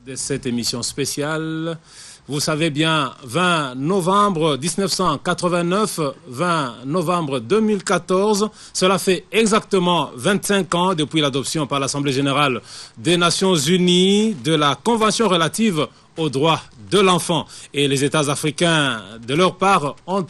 de cette émission spéciale. Vous savez bien, 20 novembre 1989, 20 novembre 2014, cela fait exactement 25 ans depuis l'adoption par l'Assemblée générale des Nations unies de la Convention relative aux droits de l'enfant. Et les États africains, de leur part, ont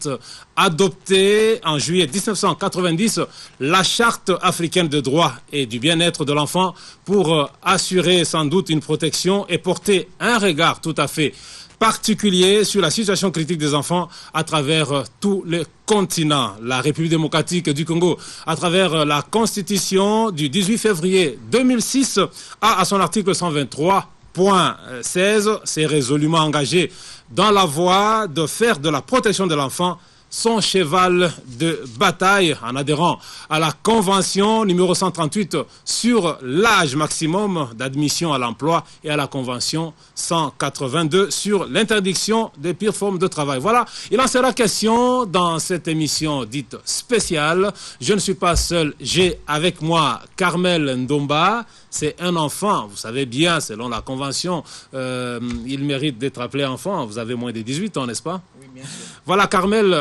adopté en juillet 1990 la Charte africaine de droits et du bien-être de l'enfant pour assurer sans doute une protection et porter un regard tout à fait particulier sur la situation critique des enfants à travers tous les continents. La République démocratique du Congo, à travers la Constitution du 18 février 2006, a à son article 123.16 s'est résolument engagé dans la voie de faire de la protection de l'enfant son cheval de bataille en adhérant à la Convention numéro 138 sur l'âge maximum d'admission à l'emploi et à la Convention 182 sur l'interdiction des pires formes de travail. Voilà, il en sera question dans cette émission dite spéciale. Je ne suis pas seul, j'ai avec moi Carmel Ndomba. C'est un enfant, vous savez bien, selon la Convention, il mérite d'être appelé enfant. Vous avez moins de 18 ans, n'est-ce pas? Oui, bien sûr. Voilà, Carmel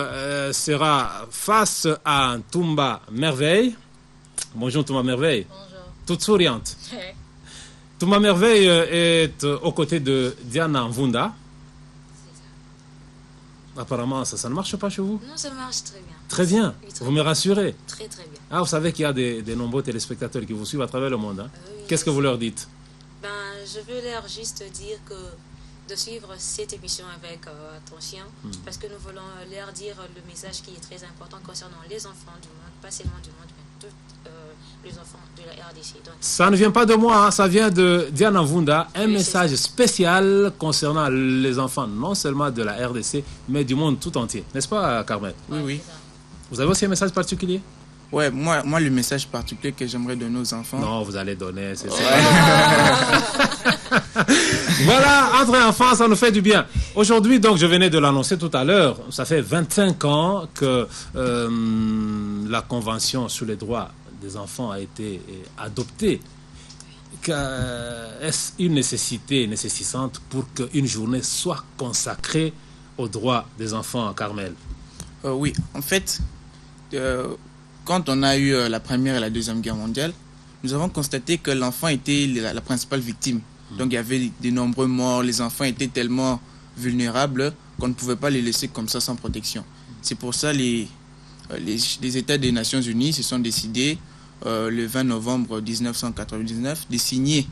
sera face à Toumba Merveille. Bonjour Toumba Merveille. Bonjour. Toute souriante. Ouais. Toumba Merveille est aux côtés de Diana Mvunda. Apparemment, ça ne marche pas chez vous? Non, ça marche très bien. Très bien. Oui, très Vous me rassurez. Très très bien. Ah, vous savez qu'il y a des nombreux téléspectateurs qui vous suivent à travers le monde. Hein? Oui, Qu'est-ce que vous leur dites? Ben, je veux leur juste dire que de suivre cette émission avec attention, parce que nous voulons leur dire le message qui est très important concernant les enfants du monde, pas seulement du monde, mais tous les enfants de la RDC. Donc, Ça ne vient pas de moi, hein, ça vient de Diana Mvunda, un Oui, message spécial concernant les enfants, non seulement de la RDC, mais du monde tout entier. N'est-ce pas, Carmel? Oui, oui. c'est ça. Vous avez aussi un message particulier? Ouais, moi, le message particulier que j'aimerais donner aux enfants. Non, vous allez donner, c'est ça. Voilà, entre enfants, ça nous fait du bien. Aujourd'hui, donc, je venais de l'annoncer tout à l'heure, ça fait 25 ans que la Convention sur les droits des enfants a été adoptée. Est-ce une nécessité nécessitante pour qu'une journée soit consacrée aux droits des enfants, Carmel? Oui, en fait, quand on a eu la Première et la Deuxième Guerre mondiale, nous avons constaté que l'enfant était la principale victime. Donc il y avait de nombreux morts, les enfants étaient tellement vulnérables qu'on ne pouvait pas les laisser comme ça sans protection. C'est pour ça les États des Nations Unies se sont décidés le 20 novembre 1999 de signer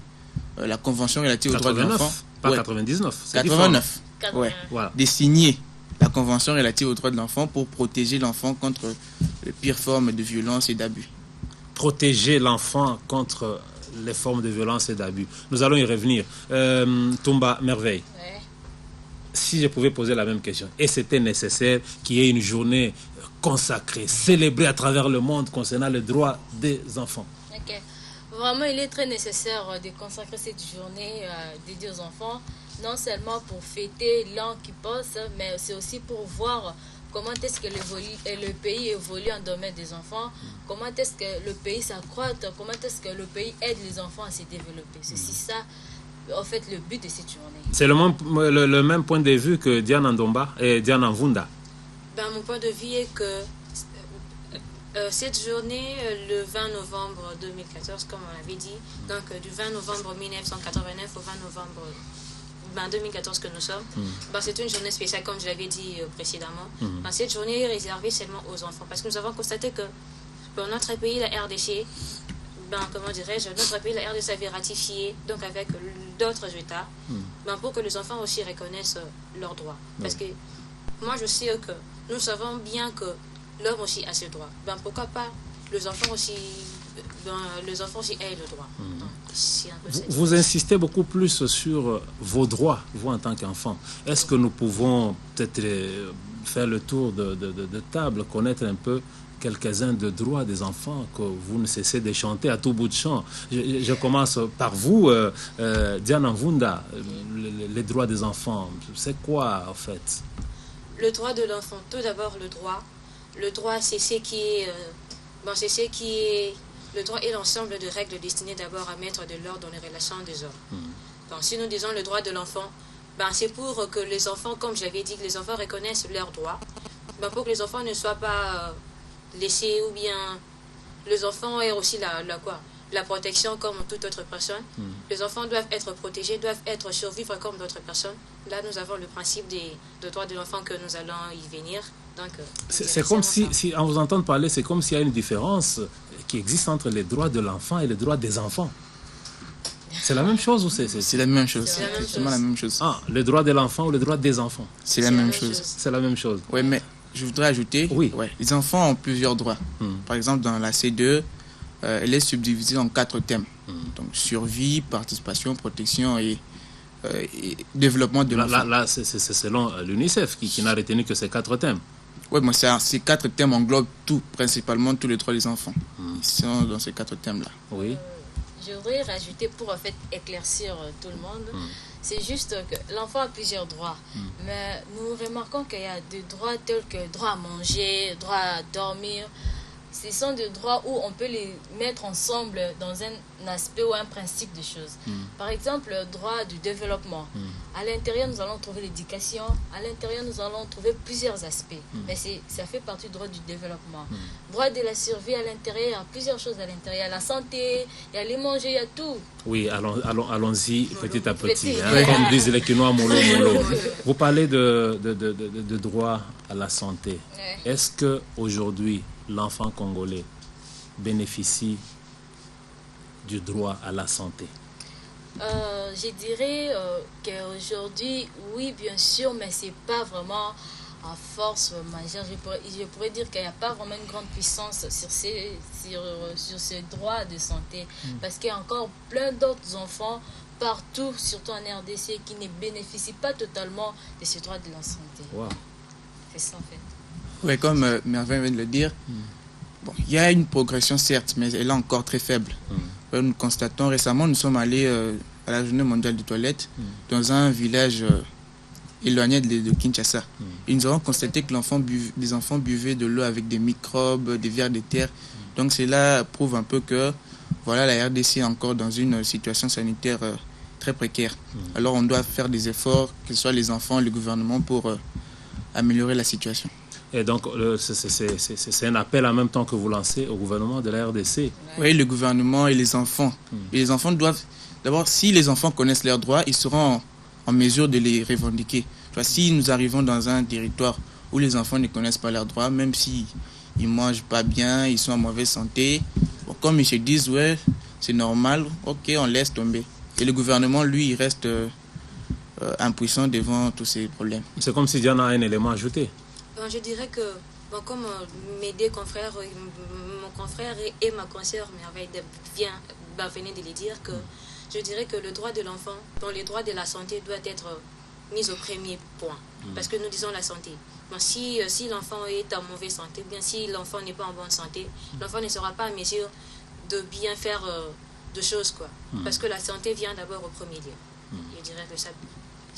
la Convention relative aux droits de l'enfant. Pas Ouais. 99, c'est 89. 89. Ouais. Voilà. De signer la Convention relative aux droits de l'enfant pour protéger l'enfant contre les pires formes de violence et d'abus. Protéger l'enfant contre les formes de violence et d'abus. Nous allons y revenir. Toumba Merveille, Ouais. si je pouvais poser la même question, et c'était nécessaire qu'il y ait une journée consacrée, célébrée à travers le monde concernant les droits des enfants. Ok. Vraiment, il est très nécessaire de consacrer cette journée dédiée aux enfants, non seulement pour fêter l'an qui passe, mais c'est aussi pour voir comment est-ce que le pays évolue en domaine des enfants, comment est-ce que le pays s'accroît, comment est-ce que le pays aide les enfants à se développer. C'est ça, en fait, le but de cette journée. C'est le même point de vue que Diana Ndomba et Diana Mvunda. Ben, mon point de vue est que cette journée, le 20 novembre 2014, comme on l'avait dit, donc du 20 novembre 1989 au 20 novembre 2014 que nous sommes, ben, c'est une journée spéciale, comme je l'avais dit précédemment. Ben, cette journée est réservée seulement aux enfants, parce que nous avons constaté que pour notre pays, la RDC, ben, comment dirais-je, notre pays, la RDC avait ratifié, donc avec d'autres États, ben, pour que les enfants aussi reconnaissent leurs droits. Parce que moi, je sais que nous savons bien que l'homme aussi a ses droits. Ben, pourquoi pas les enfants aussi, les enfants aussi aient le droit. Donc, c'est un peu ça. Vous insistez beaucoup plus sur vos droits, vous en tant qu'enfant. Est-ce que nous pouvons peut-être faire le tour de table, connaître un peu quelques-uns de droits des enfants que vous ne cessez de chanter à tout bout de champ? Je commence par vous, Diana Mvunda. Les droits des enfants, c'est quoi en fait? Le droit de l'enfant, tout d'abord le droit. Le droit, c'est ce qui est... le droit est l'ensemble de règles destinées d'abord à mettre de l'ordre dans les relations des hommes. Bon, si nous disons le droit de l'enfant, c'est pour que les enfants, comme j'avais dit, que les enfants reconnaissent leurs droits. Pour que les enfants ne soient pas laissés, ou bien les enfants aient aussi la protection comme toute autre personne. Les enfants doivent être protégés, doivent être survivre comme d'autres personnes. Là, nous avons le principe des droits de l'enfant que nous allons y venir. Donc, c'est comme si, en vous entendant parler, c'est comme s'il y a une différence qui existe entre les droits de l'enfant et les droits des enfants. C'est la même chose ou c'est la même chose. C'est vraiment la même chose. Ah, le droit de l'enfant ou le droit des enfants? C'est la même chose. C'est la même chose. Oui, mais je voudrais ajouter, les enfants ont plusieurs droits. Par exemple, dans la C2, elle est subdivisée en 4 thèmes. Donc, survie, participation, protection et développement de l'enfant. Là, c'est selon l'UNICEF qui n'a retenu que ces 4 thèmes. Oui, mais ces 4 thèmes englobent principalement tous les droits des enfants. Ils sont dans ces 4 thèmes-là. Oui. Je voudrais rajouter pour en fait éclaircir tout le monde. C'est juste que l'enfant a plusieurs droits. Mais nous remarquons qu'il y a des droits tels que droit à manger, droit à dormir. Ce sont des droits où on peut les mettre ensemble dans un aspect ou un principe de choses. Par exemple, le droit du développement. À l'intérieur, nous allons trouver l'éducation. À l'intérieur, nous allons trouver plusieurs aspects. Mais ça fait partie du droit du développement. Droit de la survie à l'intérieur, il y a plusieurs choses à l'intérieur. Il y a la santé, il y a les manger, il y a tout. Oui, allons-y petit à petit. Comme disent les Quinois, mollo, mollo. Vous parlez de droit à la santé. Est-ce qu'aujourd'hui, l'enfant congolais bénéficie du droit à la santé? Je dirais qu'aujourd'hui, oui, bien sûr, mais ce n'est pas vraiment à force majeure. Je pourrais dire qu'il n'y a pas vraiment une grande puissance sur ces droits de santé. Parce qu'il y a encore plein d'autres enfants partout, surtout en RDC, qui ne bénéficient pas totalement de ces droits de la santé. Wow. C'est ça, en fait. Oui, comme Merveille vient de le dire, il y a une progression certes, mais elle est encore très faible. Nous constatons récemment, nous sommes allés à la journée mondiale des toilettes dans un village éloigné de Kinshasa. Et nous avons constaté que les enfants buvaient de l'eau avec des microbes, des vers de terre. Donc cela prouve un peu que la RDC est encore dans une situation sanitaire très précaire. Alors on doit faire des efforts, que ce soit les enfants, le gouvernement, pour améliorer la situation. Et donc, c'est un appel en même temps que vous lancez au gouvernement de la RDC. Oui, le gouvernement et les enfants. Et les enfants doivent... D'abord, si les enfants connaissent leurs droits, ils seront en mesure de les revendiquer. Si nous arrivons dans un territoire où les enfants ne connaissent pas leurs droits, même s'ils ne mangent pas bien, ils sont en mauvaise santé, comme ils se disent, ouais, c'est normal, ok, on laisse tomber. Et le gouvernement, lui, il reste impuissant devant tous ces problèmes. C'est comme si Diana a un élément ajouté. Je dirais que, comme mes deux confrères, mon confrère et ma consoeur Merveille venaient de le dire, que je dirais que le droit de l'enfant, dont les droits de la santé doivent être mis au premier point. Parce que nous disons la santé. Si l'enfant est en mauvaise santé, ou bien si l'enfant n'est pas en bonne santé, l'enfant ne sera pas en mesure de bien faire de choses, quoi. Parce que la santé vient d'abord au premier lieu. Je dirais que ça...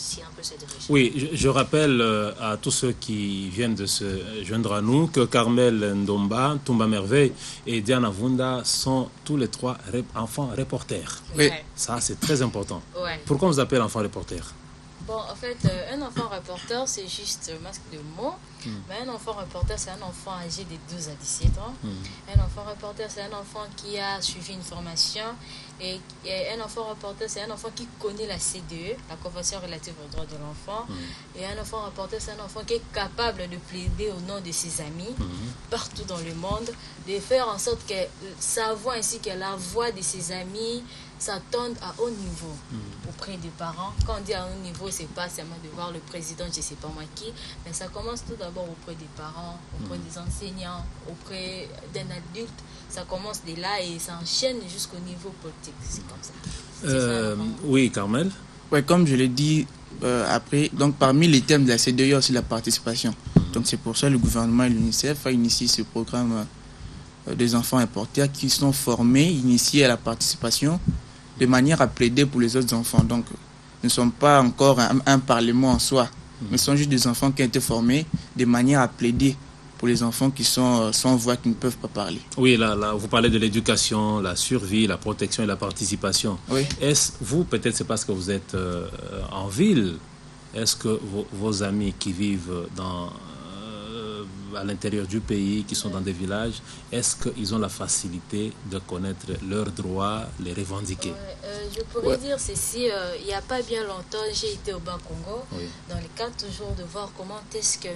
Si un peu cette direction. Oui, je rappelle à tous ceux qui viennent de se joindre à nous que Carmel Ndomba, Toumba Merveille et Diana Vunda sont tous les 3 enfants reporters. Oui. Ça, c'est très important. Ouais. Pourquoi on vous appelle enfant reporter? En fait, un enfant reporter, c'est juste un masque de mots. Mais un enfant reporter, c'est un enfant âgé de 12 à 17 ans. Un enfant reporter, c'est un enfant qui a suivi une formation. Et un enfant reporter, c'est un enfant qui connaît la CDE, la Convention relative aux droits de l'enfant. Et un enfant reporter, c'est un enfant qui est capable de plaider au nom de ses amis, partout dans le monde, de faire en sorte que sa voix ainsi que la voix de ses amis s'attendent à haut niveau auprès des parents. Quand on dit à haut niveau, c'est pas seulement de voir le président, je sais pas moi qui, mais ça commence tout d'abord auprès des parents, auprès des enseignants, auprès d'un adulte. Ça commence de là et ça enchaîne jusqu'au niveau politique. C'est comme ça. Oui, Carmel. Oui, comme je l'ai dit après, donc parmi les thèmes de la CDE, il y a aussi la participation. Donc c'est pour ça que le gouvernement et l'UNICEF a initié ce programme des enfants importés qui sont formés, initiés à la participation, de manière à plaider pour les autres enfants. Donc, nous ne sommes pas encore un parlement en soi, mais ce sont juste des enfants qui ont été formés de manière à plaider pour les enfants qui sont sans voix, qui ne peuvent pas parler. Oui, là, vous parlez de l'éducation, la survie, la protection et la participation. Oui. Est-ce, vous, peut-être c'est parce que vous êtes en ville, est-ce que vos amis qui vivent à l'intérieur du pays, qui sont dans des villages, est-ce qu'ils ont la facilité de connaître leurs droits, les revendiquer? Je pourrais dire ceci, il n'y a pas bien longtemps, j'ai été au Bas-Congo, dans le cadre toujours de voir comment est-ce que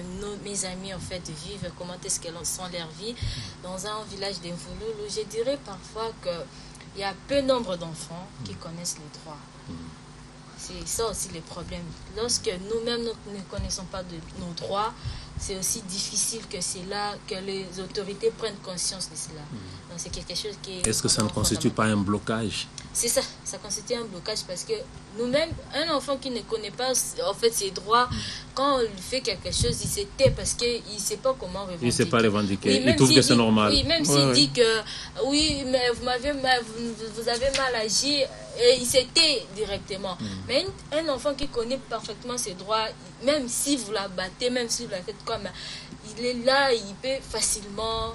mes amis en fait vivent, comment est-ce qu'elles sont leur vie, dans un village d'Imvouloul, où je dirais parfois qu'il y a peu nombre d'enfants qui connaissent les droits. C'est ça aussi le problème. Lorsque nous-mêmes nous ne connaissons pas de nos droits, c'est aussi difficile que c'est là que les autorités prennent conscience de cela. Donc c'est quelque chose qui est... Est-ce que ça ne constitue pas un blocage? C'est ça, ça constitue un blocage parce que nous-mêmes, un enfant qui ne connaît pas en fait ses droits, quand on lui fait quelque chose, il se tait parce qu'il ne sait pas comment revendiquer. Il ne sait pas revendiquer, Oui, il trouve que c'est normal. Oui, même s'il dit que oui, mais vous avez mal agi, et il se tait directement. Mais un enfant qui connaît parfaitement ses droits, même si vous la battez, même si vous la faites comme, il est là, il peut facilement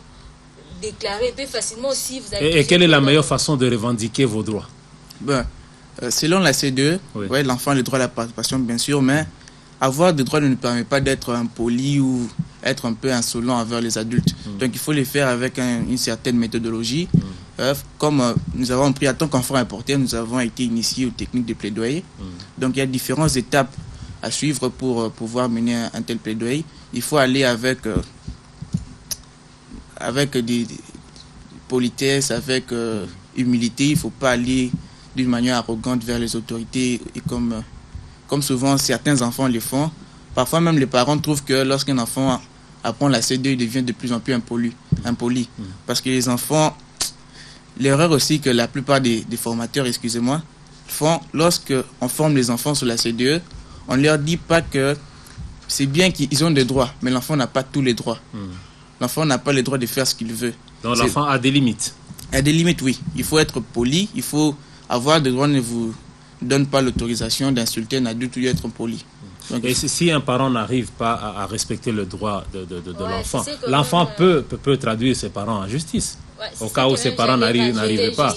déclarer, il peut facilement aussi... Vous avez et quelle est la meilleure façon de revendiquer vos droits? Selon la CDE, l'enfant a le droit à la participation, bien sûr, mais avoir des droits ne nous permet pas d'être impoli ou être un peu insolent envers les adultes. Donc il faut les faire avec une certaine méthodologie. Comme nous avons pris, en tant qu'enfant importé, nous avons été initiés aux techniques de plaidoyer. Donc il y a différentes étapes à suivre pour pouvoir mener un tel plaidoyer. Il faut aller avec des politesse, avec humilité. Il ne faut pas aller d'une manière arrogante vers les autorités, et comme souvent certains enfants le font. Parfois même les parents trouvent que lorsqu'un enfant apprend la CDE, il devient de plus en plus impoli. Parce que les enfants, l'erreur aussi que la plupart des formateurs, font, lorsqu'on forme les enfants sur la CDE, on ne leur dit pas que c'est bien qu'ils ont des droits, mais l'enfant n'a pas tous les droits. L'enfant n'a pas le droit de faire ce qu'il veut. Donc l'enfant a des limites. Il y a des limites, oui. Il faut être poli, il faut avoir des droits, ne vous donne pas l'autorisation d'insulter un adulte ou d'être poli. Donc, et si un parent n'arrive pas à respecter le droit de l'enfant, l'enfant peut traduire ses parents en justice, au cas où ses parents n'arrivent pas.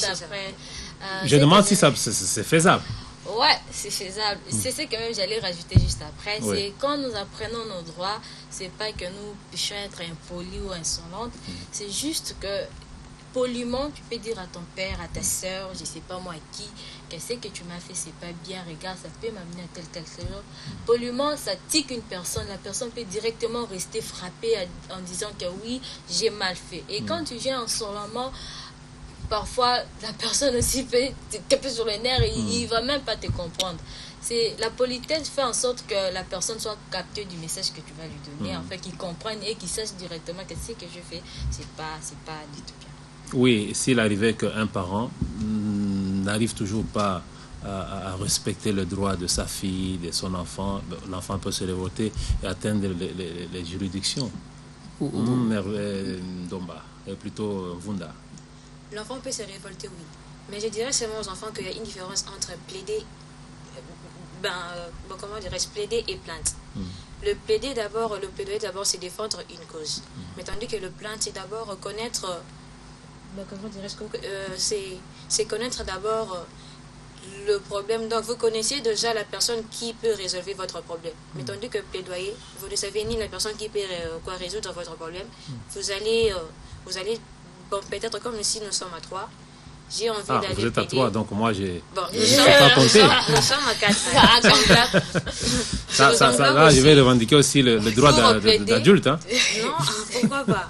Je demande si c'est faisable. Ouais, c'est faisable. C'est ce que même j'allais rajouter juste après. C'est quand nous apprenons nos droits, c'est pas que nous puissions être impolis ou insolentes. C'est juste que poliment, tu peux dire à ton père, à ta soeur, je sais pas moi qui, que ce que tu m'as fait, c'est pas bien, regarde, ça peut m'amener à tel chose. Poliment, ça tique une personne. La personne peut directement rester frappée en disant que oui, j'ai mal fait. Et quand tu viens en insolemment, parfois, la personne aussi peut taper sur les nerfs et il ne va même pas te comprendre. La politesse fait en sorte que la personne soit captée du message que tu vas lui donner, en fait, qu'il comprenne et qu'il sache directement que ce que je fais, c'est pas du tout bien. Oui, s'il arrivait qu'un parent n'arrive toujours pas à respecter le droit de sa fille, de son enfant, l'enfant peut se révolter et atteindre les juridictions. Domba, et plutôt Vunda. L'enfant peut se révolter, oui. Mais je dirais seulement aux enfants qu'il y a une différence entre plaider, plaider et plainte. Le plaider d'abord, le plaidoyer d'abord, c'est défendre une cause. Mais tandis que le plainte, c'est d'abord reconnaître, c'est connaître d'abord le problème. Donc vous connaissez déjà la personne qui peut résoudre votre problème. Mais tandis que plaidoyer, vous ne savez ni la personne qui peut résoudre votre problème. Vous allez peut-être comme ici nous sommes à 3, j'ai envie d'aller plaider. Vous êtes à 3, donc moi j'ai... Bon, nous sommes à 4. Là, je vais revendiquer aussi le droit d'adulte. Hein. Non, pourquoi pas.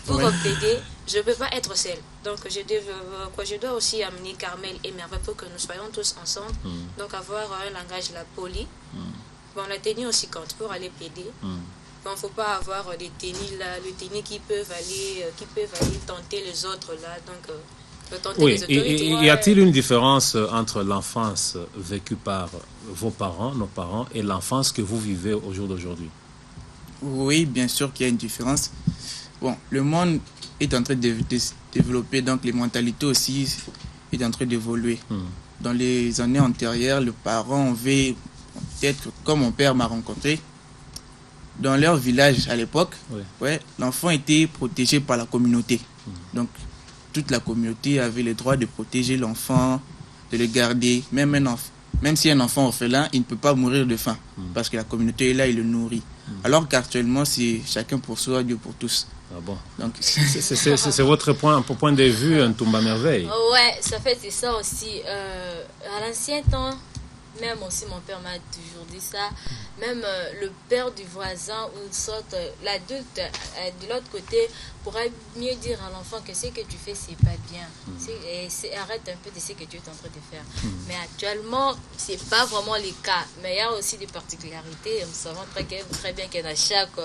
Pour plaider, je ne peux pas être seule. Donc je dois aussi amener Carmel et Merveille pour que nous soyons tous ensemble. Donc avoir un langage poli. Bon, la tenue aussi compte pour aller plaider. Il ne faut pas avoir des tenues là, les tenues qui peuvent aller tenter les autres là. Donc, oui, y a-t-il une différence entre l'enfance vécue par vos parents, nos parents, et l'enfance que vous vivez au jour d'aujourd'hui? Oui, bien sûr qu'il y a une différence. Bon, le monde est en train de développer, donc les mentalités aussi est en train d'évoluer. Dans les années antérieures, les parents avaient, peut-être comme mon père m'a rencontré, dans leur village à l'époque, Oui. ouais, l'enfant était protégé par la communauté. Donc, toute la communauté avait le droit de protéger l'enfant, de le garder. Même si un enfant orphelin, il ne peut pas mourir de faim parce que la communauté est là, il le nourrit. Alors qu'actuellement, c'est chacun pour soi, Dieu pour tous. Ah bon. Donc, C'est votre point de vue, un Toumba Merveille. Ouais, ça fait c'est ça aussi. À l'ancien temps, même aussi mon père m'a toujours dit ça, même le père du voisin ou sorte l'adulte de l'autre côté pourra mieux dire à l'enfant que ce que tu fais c'est pas bien. Arrête un peu de ce que tu es en train de faire. Mais actuellement, c'est pas vraiment le cas. Mais il y a aussi des particularités. Nous savons très bien que dans chaque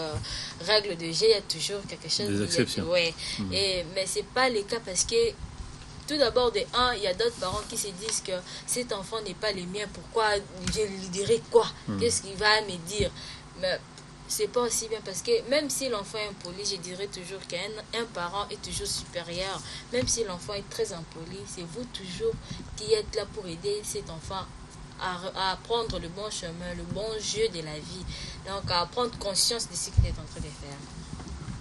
règle de jeu, il y a toujours quelque chose. Des exceptions. Ouais. Mais c'est pas le cas parce que tout d'abord, il y a d'autres parents qui se disent que cet enfant n'est pas le mien. Pourquoi je lui dirai quoi? Qu'est-ce qu'il va me dire? Mais c'est pas aussi bien parce que même si l'enfant est impoli, je dirais toujours qu'un parent est toujours supérieur. Même si l'enfant est très impoli, c'est vous toujours qui êtes là pour aider cet enfant à prendre le bon chemin, le bon jeu de la vie. Donc, à prendre conscience de ce qu'il est en train de faire.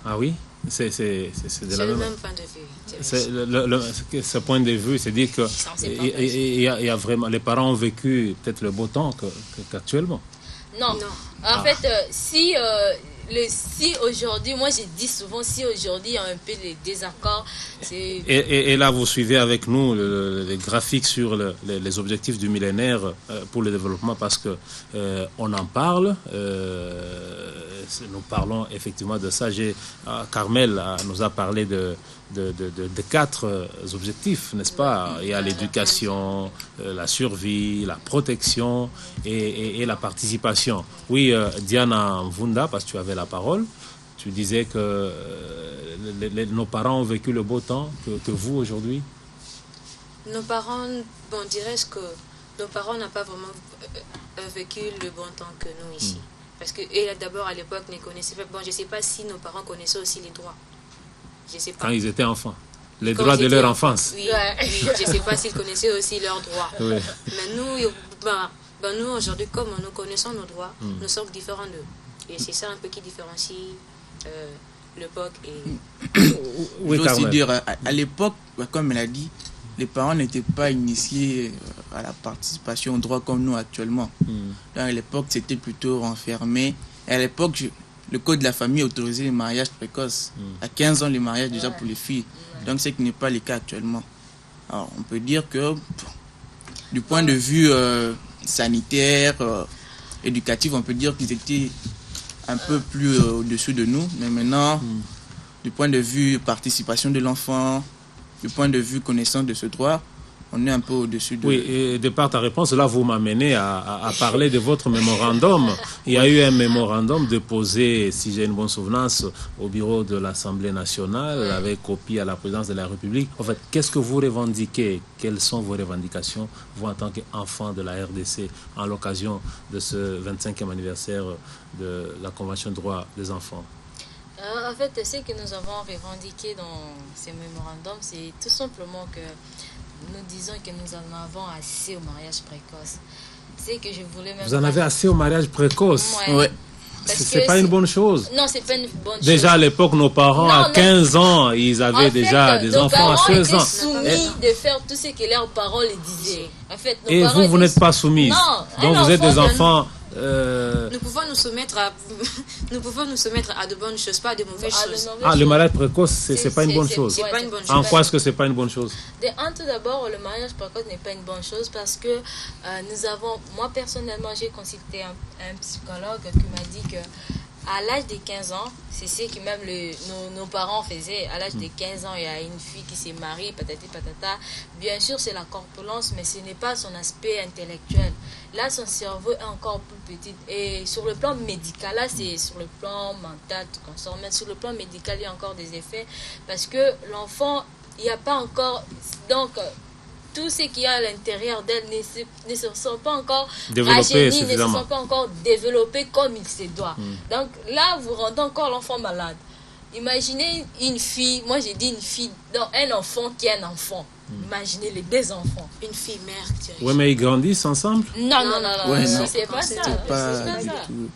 Ah oui? C'est le même point de vue. Ce point de vue, c'est dire que il y a vraiment, les parents ont vécu peut-être le beau temps qu'actuellement. Non. En fait, si aujourd'hui, moi je dis souvent, si aujourd'hui il y a un peu de désaccord, c'est... Et là, vous suivez avec nous les graphiques sur les objectifs du millénaire pour le développement parce que on en parle. Nous parlons effectivement de ça. Carmel nous a parlé de 4 objectifs, n'est-ce pas? Il y a l'éducation, la survie, la protection et la participation. Oui, Diana Mvunda, parce que tu avais la parole, tu disais que nos parents ont vécu le beau temps que vous aujourd'hui. Nos parents, bon, dirais-je que nos parents n'ont pas vraiment vécu le bon temps que nous ici. Parce que eux, d'abord, à l'époque, ne connaissaient pas. Bon, je ne sais pas si nos parents connaissaient aussi les droits. Je sais pas. Quand ils étaient enfants. Les droits de leur enfance. Oui, je ne sais pas s'ils connaissaient aussi leurs droits. Oui. Mais nous, aujourd'hui, comme nous connaissons nos droits, nous sommes différents d'eux. Et c'est ça un peu qui différencie l'époque et... Oui, je veux aussi dire, à l'époque, comme elle a dit, les parents n'étaient pas initiés à la participation au droit comme nous actuellement. À l'époque, c'était plutôt renfermé. Et à l'époque, le code de la famille autorisait les mariages précoces. À 15 ans, les mariages déjà pour les filles. Donc, ce qui n'est pas le cas actuellement. Alors, on peut dire que, du point de vue sanitaire, éducatif, on peut dire qu'ils étaient un peu plus au-dessus de nous. Mais maintenant, du point de vue participation de l'enfant, du point de vue connaissance de ce droit, on est un peu au-dessus de... Oui, et de par ta réponse, là, vous m'amenez à parler de votre mémorandum. Il y a eu un mémorandum déposé, si j'ai une bonne souvenance, au bureau de l'Assemblée nationale, avec copie à la présidence de la République. En fait, qu'est-ce que vous revendiquez? Quelles sont vos revendications, vous, en tant qu'enfant de la RDC, en l'occasion de ce 25e anniversaire de la Convention des droits des enfants? En fait, ce que nous avons revendiqué dans ces mémorandums, c'est tout simplement que nous disons que nous en avons assez au mariage précoce. C'est que je voulais même... Vous en avez assez au mariage précoce? Ouais. C'est pas une bonne chose. Non, c'est pas une bonne chose. Déjà à l'époque, nos parents, à 15 ans, ils avaient déjà des enfants à 16 ans. Nos parents étaient soumis de faire tout ce que leurs parents les disaient. En fait, et vous n'êtes pas soumise. Non. Donc vous êtes des enfants... Nous pouvons nous soumettre à de bonnes choses, pas à de mauvaises choses. Le mariage précoce, c'est pas une bonne chose. C'est pas une bonne chose. En quoi est-ce que c'est pas une bonne chose? Tout d'abord, le mariage précoce n'est pas une bonne chose parce que moi personnellement, j'ai consulté un psychologue qui m'a dit que à l'âge de 15 ans, c'est ce que même nos parents faisaient. À l'âge de 15 ans, il y a une fille qui s'est mariée, patati patata. Bien sûr, c'est la corpulence, mais ce n'est pas son aspect intellectuel. Là, son cerveau est encore plus petit. Et sur le plan médical, là, c'est sur le plan mental, tout comme ça. Mais sur le plan médical, il y a encore des effets. Parce que l'enfant, il n'y a pas encore... Donc, tout ce qu'il y a à l'intérieur d'elle ne se sont pas encore rajeunis, ne se sont pas encore développés comme il se doit. Donc là, vous rendez encore l'enfant malade. Imaginez une fille, moi j'ai dit une fille, non, un enfant qui est un enfant. Imaginez les deux enfants. Une fille mère. Oui, mais ils grandissent ensemble. Non, Ouais, non. c'est pas ça. C'est pas C'est du ça. tout.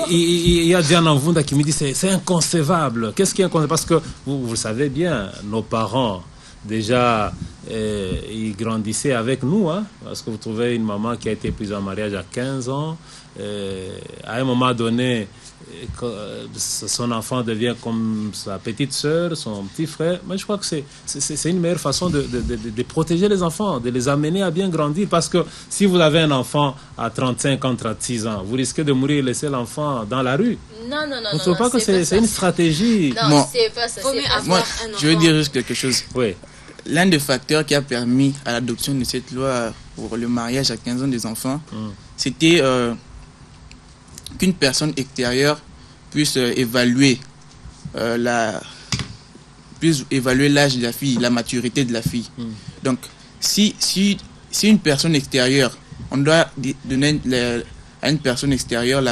Il y a Diana Mvunda qui me dit c'est inconcevable. Qu'est-ce qui est inconcevable? Parce que vous le savez bien, nos parents, déjà, ils grandissaient avec nous. Hein, parce que vous trouvez une maman qui a été prise en mariage à 15 ans. À un moment donné, son enfant devient comme sa petite sœur, son petit frère. Mais je crois que c'est une meilleure façon de protéger les enfants, de les amener à bien grandir. Parce que si vous avez un enfant à 35 ans, 36 ans, vous risquez de mourir et laisser l'enfant dans la rue. Non. Vous ne trouvez pas que c'est une stratégie? Non, Bon. c'est pas ça. Faut mieux C'est pas ça. Moi, un je veux enfant. dire juste quelque chose. Oui. L'un des facteurs qui a permis à l'adoption de cette loi pour le mariage à 15 ans des enfants, c'était qu'une personne extérieure puisse évaluer l'âge de la fille, la maturité de la fille. Donc, si une personne extérieure, on doit donner à une personne extérieure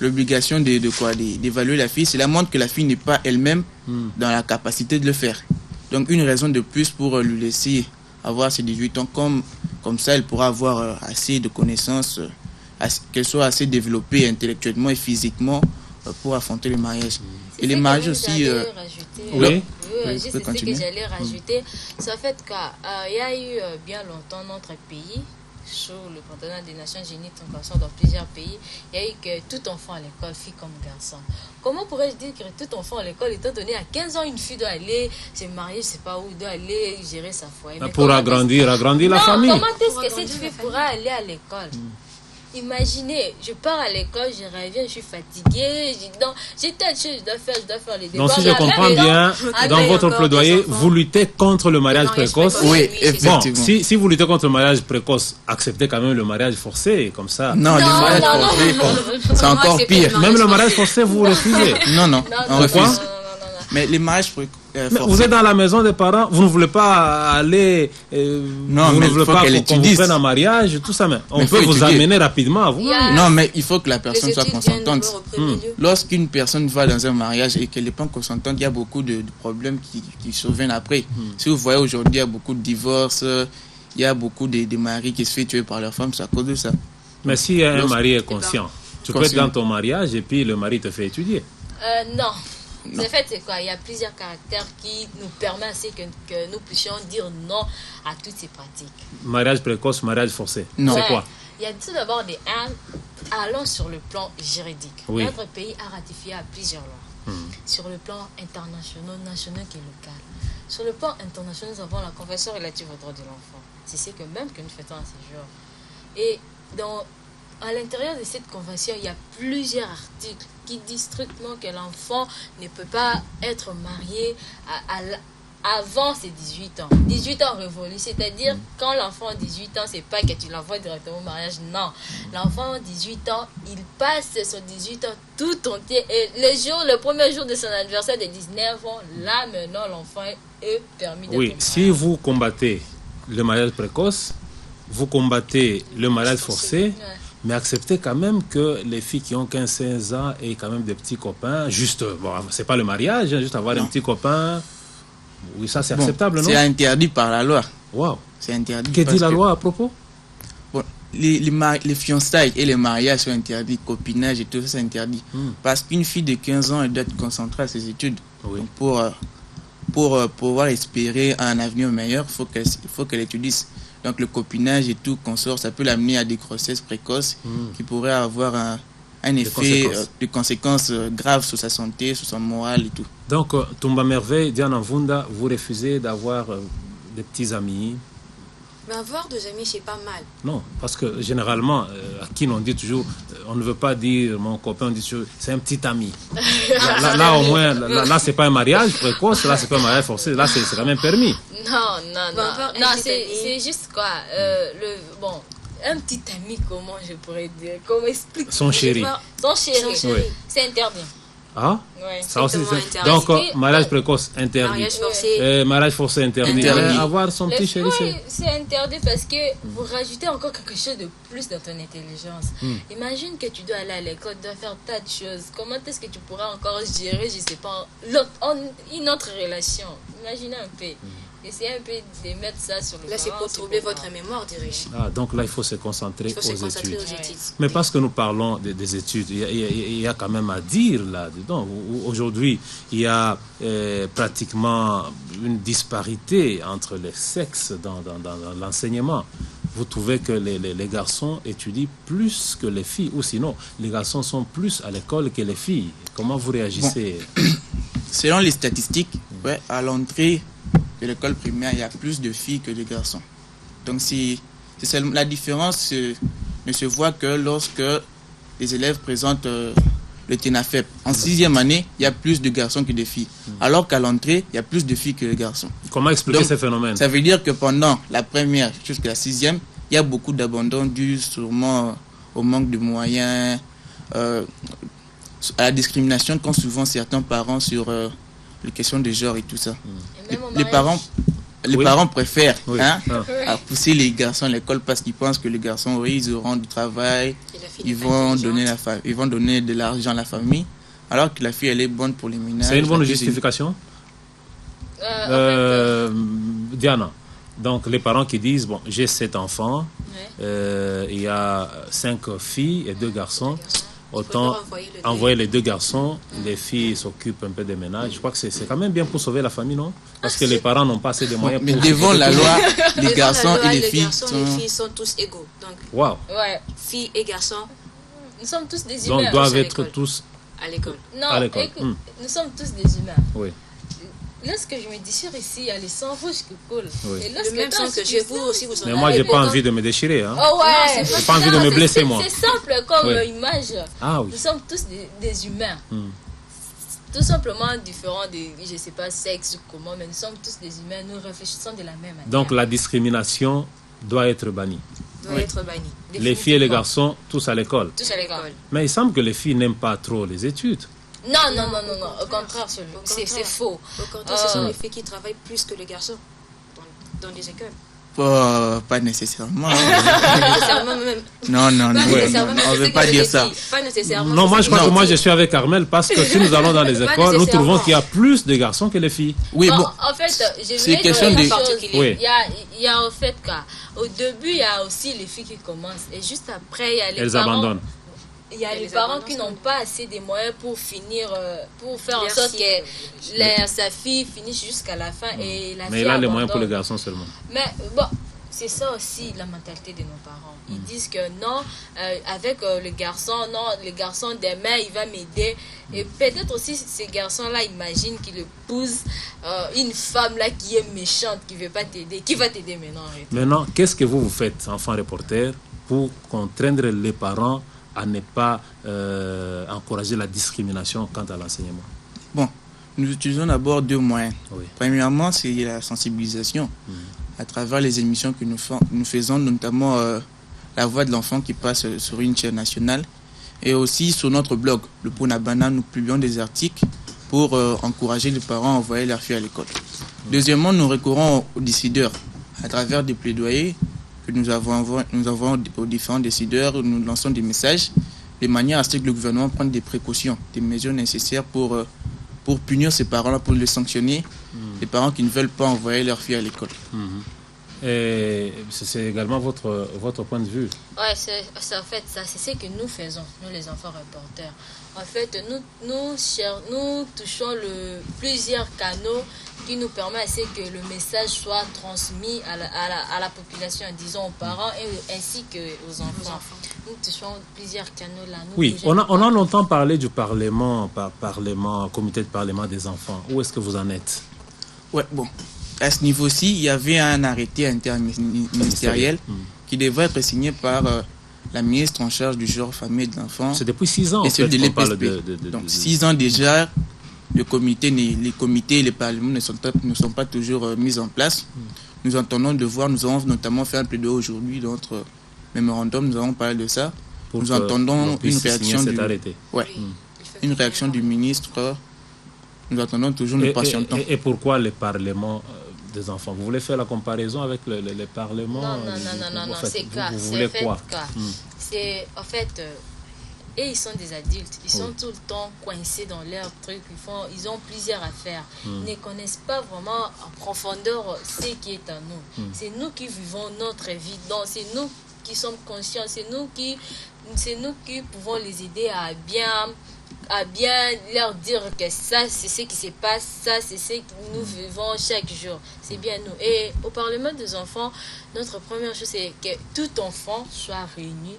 l'obligation d'évaluer la fille, cela montre que la fille n'est pas elle-même dans la capacité de le faire. Donc, une raison de plus pour lui laisser avoir ses 18 ans, comme ça, elle pourra avoir assez de connaissances, qu'elle soit assez développée intellectuellement et physiquement pour affronter le mariage. Et les mariages aussi... Oui. Juste ce que j'allais rajouter, c'est en fait qu'il y a eu bien longtemps notre pays, sous le patronat des Nations Unies, dans plusieurs pays, il y a eu que tout enfant à l'école, fille comme garçon. Comment pourrais-je dire que tout enfant à l'école, étant donné à 15 ans, une fille doit aller se marier, je ne sais pas où, doit aller gérer sa foyer. Pour agrandir la famille. Comment est-ce que cette fille pourra aller à l'école? Imaginez, je pars à l'école, je reviens, je suis fatiguée, j'ai telle chose, je dois faire les devoirs. Donc si je comprends bien, dans votre plaidoyer, vous luttez contre le mariage précoce. Oui, effectivement. Bon, si vous luttez contre le mariage précoce, acceptez quand même le mariage forcé, comme ça. Non, le mariage forcé, c'est encore pire. Même le mariage forcé, vous refusez. Non, on Pourquoi? refuse. Mais les mariages forcés... Vous êtes dans la maison des parents, vous ne voulez pas aller, non, vous mais ne voulez pas qu'on vous prenne en mariage, tout ça, mais on peut vous amener rapidement à vous. Non, mais il faut que la personne soit consentante. Lieu. Lorsqu'une personne va dans un mariage et qu'elle n'est pas consentante, il y a beaucoup de problèmes qui surviennent après. Si vous voyez aujourd'hui, il y a beaucoup de divorces, il y a beaucoup de maris qui se font tuer par leur femme, c'est à cause de ça. Mais si un mari est conscient, tu peux être dans ton mariage et puis le mari te fait étudier. Non. En fait, c'est quoi? Il y a plusieurs caractères qui nous permettent que nous puissions dire non à toutes ces pratiques. Mariage précoce, mariage forcé. Non. C'est quoi? Il y a tout d'abord allons sur le plan juridique. Oui. Notre pays a ratifié à plusieurs lois. Sur le plan international, national et local. Sur le plan international, nous avons la Convention relative aux droits de l'enfant. C'est ce que même que nous fêtons à ce jour. Et à l'intérieur de cette convention, il y a plusieurs articles qui disent strictement que l'enfant ne peut pas être marié avant ses 18 ans. 18 ans révolus, c'est-à-dire quand l'enfant a 18 ans, c'est pas que tu l'envoies directement au mariage, non. L'enfant a 18 ans, il passe son 18 ans tout entier et le premier jour de son anniversaire de 19 ans, là maintenant l'enfant est permis d'être marié. Si vous combattez le mariage précoce, vous combattez le mariage forcé, mais acceptez quand même que les filles qui ont 15-16 ans aient quand même des petits copains, juste, bon, c'est pas le mariage, juste avoir un petit copain. Oui, ça c'est acceptable, non? C'est interdit par la loi. Wow. C'est interdit. Que dit la loi à propos? Bon, les fiançailles et les mariages sont interdits, copinage et tout ça c'est interdit. Parce qu'une fille de 15 ans, elle doit être concentrée à ses études. Oui. Donc, pour pouvoir espérer un avenir meilleur, il faut qu'elle étudie. Donc le copinage et tout consort, ça peut l'amener à des grossesses précoces qui pourraient avoir un effet de conséquences graves sur sa santé, sur son moral et tout. Donc, Toumba Merveille, Diana Mvunda, vous refusez d'avoir des petits amis? Mais avoir des amis, c'est pas mal. Non, parce que généralement, à qui on dit toujours, on ne veut pas dire mon copain, on dit toujours, c'est un petit ami. Là, au moins, là c'est pas un mariage précoce, là c'est pas un mariage forcé, là c'est quand même permis. Non, c'est juste quoi, un petit ami, comment je pourrais dire, comment expliquer? Son chéri. Son chéri, Oui. c'est interdit. Ah, Ouais. ça aussi, Strictement c'est... interdit. Donc, mariage précoce interdit. Mariage forcé. Mariage forcé interdit. Interdit. Avoir son petit chéri, C'est interdit parce que vous rajoutez encore quelque chose de plus dans ton intelligence. Imagine que tu dois aller à l'école, tu dois faire tas de choses. Comment est-ce que tu pourras encore gérer, je sais pas, une autre relation? Imaginez un peu. Essayez un peu de mettre ça sur le Là, c'est parent, pour troubler pour votre mémoire, dirais-je. Ah, donc là, il faut se concentrer Il faut se aux concentrer études. aux études. Mais parce que nous parlons des études, il y a quand même à dire là-dedans. Aujourd'hui, il y a pratiquement une disparité entre les sexes dans l'enseignement. Vous trouvez que les garçons étudient plus que les filles, ou sinon, les garçons sont plus à l'école que les filles. Comment vous réagissez? Selon les statistiques, ouais, à l'entrée de l'école primaire, il y a plus de filles que de garçons. Donc la différence ne se voit que lorsque les élèves présentent le TENAFEP. En 6e année, il y a plus de garçons que de filles. Alors qu'à l'entrée, il y a plus de filles que de garçons. Comment expliquer Donc, ces phénomènes? Ça veut dire que pendant la première jusqu'à la 6e, il y a beaucoup d'abandon dû sûrement au manque de moyens, à la discrimination qu'ont souvent certains parents sur les questions de genre et tout ça. Et même au Les Oui. parents préfèrent Oui. à pousser les garçons à l'école parce qu'ils pensent que les garçons, oui, ils auront du travail, Et la fille ils n'est pas vont intelligente. donner de l'argent à la famille, alors que la fille, elle est bonne pour les ménages. C'est une bonne la cuisine. justification? en Diana, donc les parents qui disent, bon, j'ai 7 enfants, Ouais. il y a 5 filles et 2 garçons, autant Envoyer le envoyer les 2 garçons, les filles s'occupent un peu des ménages. Je crois que c'est quand même bien pour sauver la famille, non? Parce que les parents n'ont pas assez de moyens Mais pour... devant la loi, les Devant garçons la loi, et les filles les filles sont tous égaux. Donc, Waouh. Ouais. filles et garçons Nous sommes tous des Donc humains. doivent à être l'école. tous à l'école. Non, à l'école. écoute, nous sommes tous des humains. Oui. Lorsque je me déchire ici, il y a les sangs rouges qui coulent. Oui. Et lorsque Le même toi, sang que tu j'ai, sens- vous aussi, vous en Mais avez. moi, j'ai pas Donc, envie de me déchirer. Hein. Oh ouais, J'ai pas envie de me blesser, moi. C'est simple comme Ouais. image. Ah oui. Nous sommes tous des humains. Hmm. Tout simplement différents de, je sais pas, sexe ou comment, mais nous sommes tous des humains. Nous réfléchissons de la même manière. Donc la discrimination doit être bannie. doit être banni. Les filles et les garçons, tous à l'école. Tous à l'école. Mais il semble que les filles n'aiment pas trop les études. Non. Au contraire, c'est contraire. faux. Au contraire, ce sont les filles qui travaillent plus que les garçons dans des écoles. Pas nécessairement. Pas nécessairement même. Non, Pas nécessairement, on c'est veut ce pas que dire je ça. dis. Pas nécessairement. Non, moi je crois Non. que moi je suis avec Carmel parce que si nous allons dans les Pas écoles, nous trouvons nécessairement. qu'il y a plus de garçons que les filles. Oui, Bon, bon. en fait, je C'est voulais question dire une de- chose. Oui. Il y a au fait qu'au début, il y a aussi les filles qui commencent. Et juste après, il y a les Elles parents. abandonnent. Il y a Et les les parents abandons qui sont- n'ont pas assez de moyens pour finir, pour faire en Leur sorte cycle. que sa fille finisse jusqu'à la fin et la Mais fille il a les moyens pour les abandonne. garçons seulement. Mais bon, c'est ça aussi la mentalité de nos parents. Ils disent que non, avec le garçon, non, le garçon demain, il va m'aider. Et peut-être aussi ces garçons-là imaginent qu'ils épousent une femme là qui est méchante, qui veut pas t'aider, qui va t'aider maintenant. Maintenant, qu'est-ce que vous faites, enfants reporters, pour contraindre les parents à ne pas encourager la discrimination quant à l'enseignement? Bon, nous utilisons d'abord 2 moyens. Oui. Premièrement, c'est la sensibilisation à travers les émissions que nous faisons, notamment La Voix de l'enfant qui passe sur une chaîne nationale. Et aussi sur notre blog, le Ponabana, nous publions des articles pour encourager les parents à envoyer leurs filles à l'école. Deuxièmement, nous recourons aux décideurs à travers des plaidoyers que nous avons aux différents décideurs. Nous lançons des messages de manière à ce que le gouvernement prenne des précautions, des mesures nécessaires pour punir ces parents-là, pour les sanctionner, les parents qui ne veulent pas envoyer leurs filles à l'école. Et c'est également votre point de vue. Ouais, c'est en fait ça, c'est ce que nous faisons, nous les enfants reporters. En fait, nous touchons plusieurs canaux qui nous permettent à ce que le message soit transmis à la population, disons aux parents et ainsi qu'aux enfants. Nous touchons plusieurs canaux là. Nous Oui, touchons- on a longtemps parlé du Parlement, comité de Parlement des enfants. Où est-ce que vous en êtes? Ouais, bon. À ce niveau-ci, il y avait un arrêté interministériel qui devrait être signé par la ministre en charge du genre, famille et de l'enfant. C'est depuis 6 ans Et en celui fait, de qu'on parle l'EPSP. Donc 6 ans déjà, les comités et les parlements ne sont pas toujours mis en place. Nous entendons de voir, nous avons notamment fait un plaidoyer aujourd'hui dans notre mémorandum, nous avons parlé de ça. pour nous que entendons l'on puisse une réaction signer cet du- arrêté. Ouais. Oui, il faut une réaction du ministre. Nous attendons toujours, nous patientons. Et pourquoi le Parlement des enfants? Vous voulez faire la comparaison avec le Parlement? Non, c'est cas. Vous voulez quoi? C'est en fait... Et ils sont des adultes, ils sont tout le temps coincés dans leurs trucs, ils ont plusieurs affaires. Ils ne connaissent pas vraiment en profondeur ce qui est à nous. C'est nous qui vivons notre vie, c'est nous qui sommes conscients, c'est nous qui pouvons les aider à bien leur dire que ça c'est ce qui se passe, ça c'est ce que nous vivons chaque jour, c'est bien nous. Et au Parlement des enfants, notre première chose c'est que tout enfant soit réuni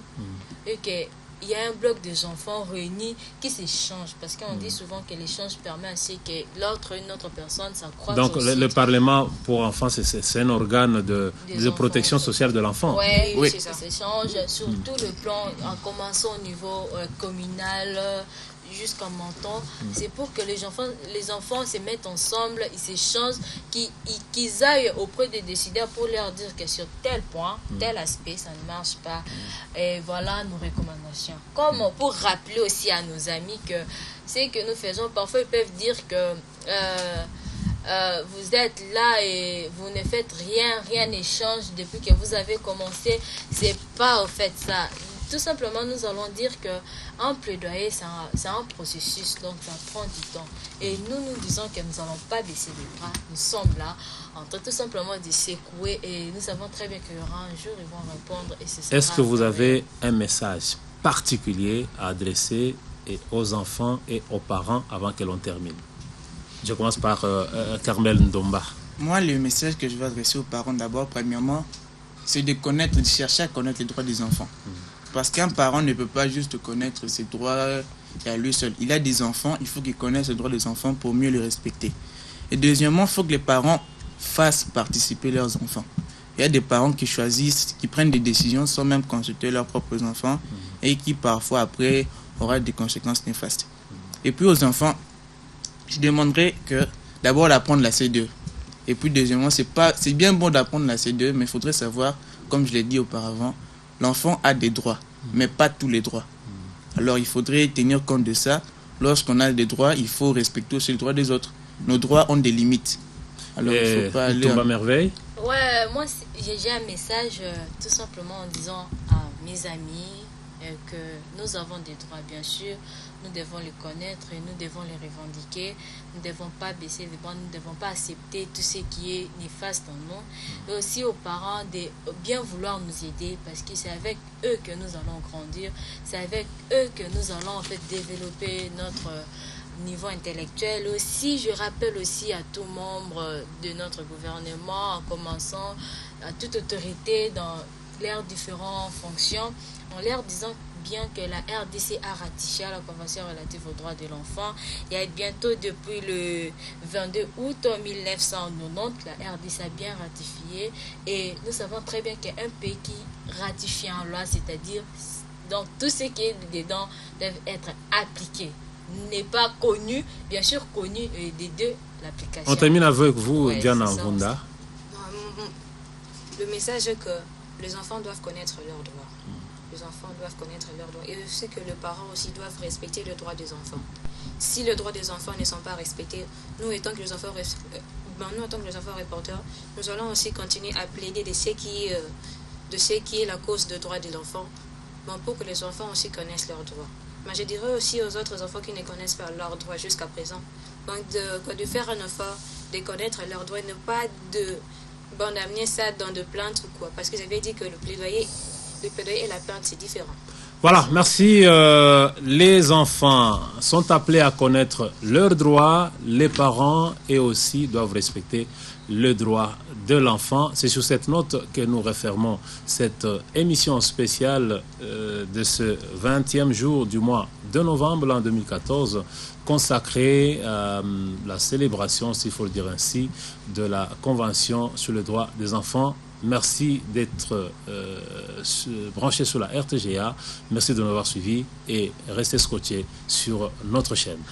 et que il y a un bloc des enfants réunis qui s'échangent, parce qu'on dit souvent que l'échange permet ainsi que une autre personne s'accroît. Donc le Parlement pour enfants, c'est un organe de protection sociale de l'enfant. Oui, c'est ça. S'échange sur tout le plan, en commençant au niveau communal jusqu'en menton. C'est pour que les enfants se mettent ensemble, ils s'échangent, qu'ils aillent auprès des décideurs pour leur dire que sur tel point, tel aspect, ça ne marche pas. Et voilà nos recommandations. Comme pour rappeler aussi à nos amis que ce que nous faisons, parfois ils peuvent dire que vous êtes là et vous ne faites rien n'échange depuis que vous avez commencé. C'est pas au fait ça. Tout simplement, nous allons dire qu'un plaidoyer, c'est un processus, donc ça prend du temps. Et nous disons que nous n'allons pas baisser les bras. Nous sommes là, en train tout simplement de secouer. Et nous savons très bien qu'il y aura un jour, ils vont répondre. Est-ce que vous avez un message particulier à adresser aux enfants et aux parents avant que l'on termine? Je commence par Carmel Ndomba. Moi, le message que je vais adresser aux parents d'abord, premièrement, c'est de chercher à connaître les droits des enfants. Parce qu'un parent ne peut pas juste connaître ses droits à lui seul. Il a des enfants, il faut qu'il connaisse les droits des enfants pour mieux les respecter. Et deuxièmement, il faut que les parents fassent participer leurs enfants. Il y a des parents qui choisissent, qui prennent des décisions sans même consulter leurs propres enfants et qui parfois après aura des conséquences néfastes. Et puis aux enfants, je demanderais que d'abord d'apprendre la C2. Et puis deuxièmement, c'est bien bon d'apprendre la C2, mais il faudrait savoir, comme je l'ai dit auparavant, l'enfant a des droits, mais pas tous les droits. Alors il faudrait tenir compte de ça. Lorsqu'on a des droits, il faut respecter aussi les droits des autres. Nos droits ont des limites. Alors il ne faut pas aller... Tomba Merveille. Ouais, moi j'ai un message tout simplement en disant à mes amis que nous avons des droits, bien sûr. Nous devons les connaître et nous devons les revendiquer. Nous ne devons pas baisser les bras, nous ne devons pas accepter tout ce qui est néfaste en nous. Et aussi aux parents de bien vouloir nous aider, parce que c'est avec eux que nous allons grandir. C'est avec eux que nous allons en fait développer notre niveau intellectuel. Aussi, je rappelle aussi à tout membre de notre gouvernement, en commençant à toute autorité dans leurs différentes fonctions, en leur disant bien que la RDC a ratifié la Convention relative aux droits de l'enfant. Il y a bientôt, depuis le 22 août 1990, la RDC a bien ratifié. Et nous savons très bien qu'un pays qui ratifie en loi, c'est-à-dire donc tout ce qui est dedans doit être appliqué. N'est pas connu, bien sûr connu des deux, l'application. On termine avec vous, Diana Vunda. Le message est que les enfants doivent connaître leurs droits. Les enfants doivent connaître leurs droits. Et je sais que les parents aussi doivent respecter le droit des enfants. Si les droits des enfants ne sont pas respectés, nous, étant que les enfants reporters, nous allons aussi continuer à plaider de ce qui est la cause des droits de l'enfant, pour que les enfants aussi connaissent leurs droits. Mais je dirais aussi aux autres enfants qui ne connaissent pas leurs droits jusqu'à présent, donc de faire un effort, de connaître leurs droits, ne pas d'amener ça dans de plaintes ou quoi. Parce que j'avais dit que le plaidoyer et la plainte, c'est différent. Voilà, merci. Les enfants sont appelés à connaître leurs droits, les parents et aussi doivent respecter le droit de l'enfant. C'est sur cette note que nous refermons cette émission spéciale de ce 20e jour du mois de novembre en 2014, consacrée à la célébration, s'il faut le dire ainsi, de la Convention sur le droit des enfants. Merci d'être branché sur la RTGA. Merci de nous avoir suivis et restez scotchés sur notre chaîne.